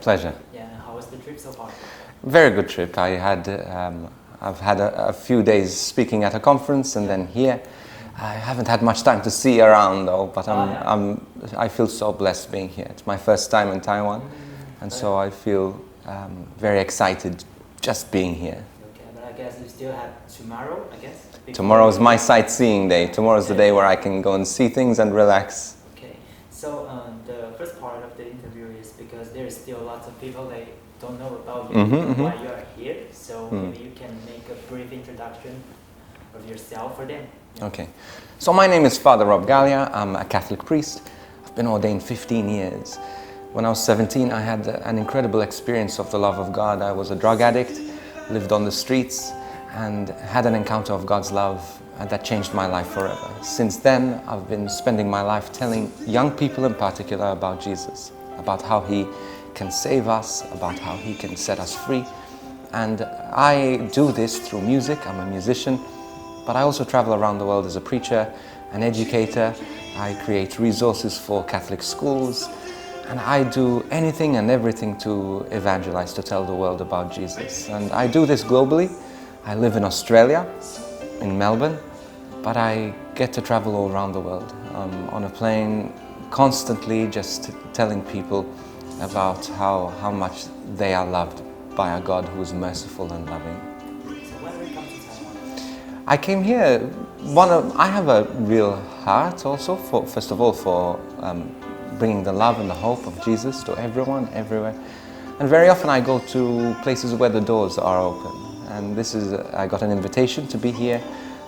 Pleasure. Yeah, and how was the trip so far? Very good trip. I've had a few days speaking at a conference and then here. I haven't had much time to see around though, but I feel so blessed being here. It's my first time in Taiwan, and so I feel very excited just being here. Okay, but I guess you still have tomorrow, I guess? Tomorrow is my sightseeing day. Tomorrow is the day where I can go and see things and relax. Okay, so the first part of the interview is because there's still lots of people they don't know about you, why you are here. So maybe you can make a brief introduction of yourself for them. Yeah. Okay, so my name is Father Rob Galea. I'm a Catholic priest. I've been ordained 15 years. When I was 17, I had an incredible experience of the love of God. I was a drug addict, lived on the streets, and had an encounter of God's love that changed my life forever. Since then, I've been spending my life telling young people in particular about Jesus, about how He can save us, about how He can set us free. And I do this through music. I'm a musician, but I also travel around the world as a preacher, an educator. I create resources for Catholic schools, and I do anything and everything to evangelize, to tell the world about Jesus. And I do this globally. I live in Australia, in Melbourne, but I get to travel all around the world on a plane, constantly just telling people about how much they are loved by a God who is merciful and loving. So when did you come to Taiwan? I came here, I have a real heart also, first of all, for bringing the love and the hope of Jesus to everyone, everywhere. And very often I go to places where the doors are open. And I got an invitation to be here,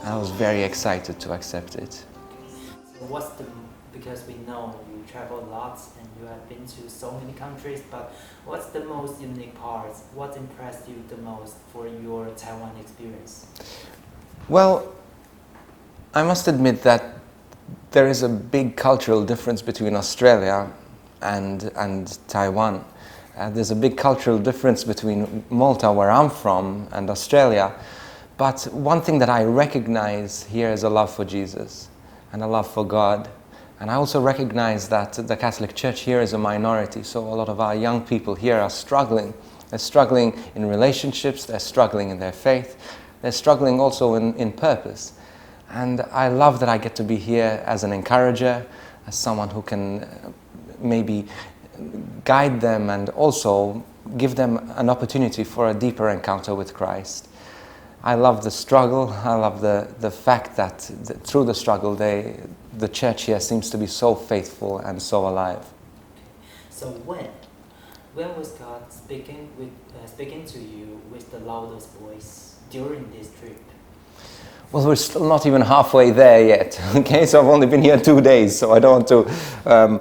and I was very excited to accept it. So because we know you travel lots and you have been to so many countries, but what's the most unique part? What impressed you the most for your Taiwan experience? Well, I must admit that there is a big cultural difference between Australia and Taiwan. There's a big cultural difference between Malta, where I'm from, and Australia. But one thing that I recognize here is a love for Jesus and a love for God. And I also recognize that the Catholic Church here is a minority, so a lot of our young people here are struggling. They're struggling in relationships, they're struggling in their faith, they're struggling also in purpose. And I love that I get to be here as an encourager, as someone who can maybe guide them and also give them an opportunity for a deeper encounter with Christ. I love the struggle. I love the fact that through the struggle, the church here seems to be so faithful and so alive. So when was God speaking to you with the loudest voice during this trip? Well, we're still not even halfway there yet. Okay, so I've only been here 2 days, so I don't want to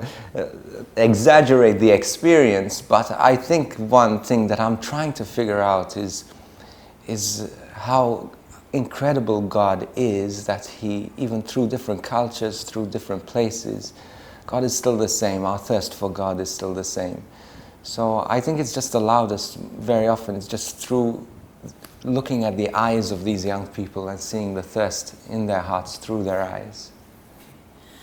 exaggerate the experience. But I think one thing that I'm trying to figure out is how incredible God is, that He, even through different cultures, through different places, God is still the same. Our thirst for God is still the same. So I think it's just allowed us very often, it's just through looking at the eyes of these young people and seeing the thirst in their hearts through their eyes.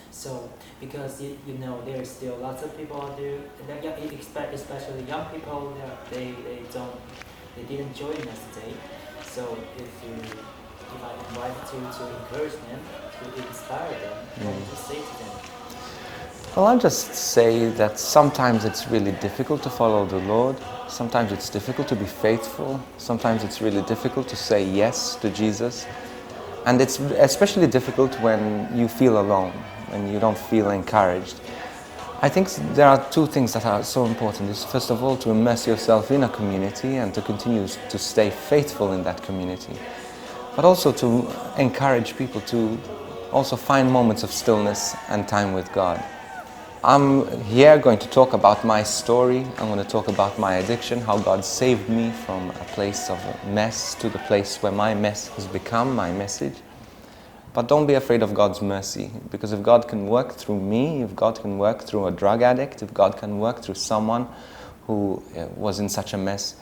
So, because you know there's still lots of people out there, especially young people, they didn't join us today. So if I invite you to encourage them, to inspire them, what would you say to them? Well, I'll just say that sometimes it's really difficult to follow the Lord. Sometimes it's difficult to be faithful. Sometimes it's really difficult to say yes to Jesus. And it's especially difficult when you feel alone, when you don't feel encouraged. I think there are two things that are so important. Is first of all, to immerse yourself in a community and to continue to stay faithful in that community. But also to encourage people to also find moments of stillness and time with God. I'm here going to talk about my story. I'm going to talk about my addiction, how God saved me from a place of mess to the place where my mess has become my message. But don't be afraid of God's mercy, because if God can work through me, if God can work through a drug addict, if God can work through someone who was in such a mess,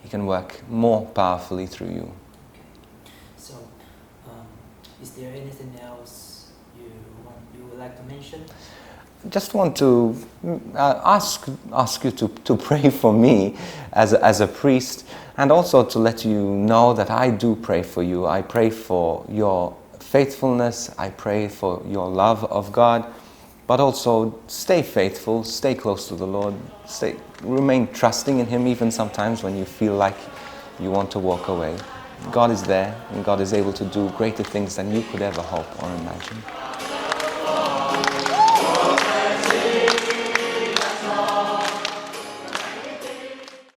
He can work more powerfully through you. Okay. So, is there anything else you would like to mention? just want to ask you to pray for me as a priest, and also to let you know that I do pray for you. I pray for your faithfulness. I pray for your love of God, but also stay faithful, stay close to the Lord, remain trusting in Him even sometimes when you feel like you want to walk away. God is there, and God is able to do greater things than you could ever hope or imagine.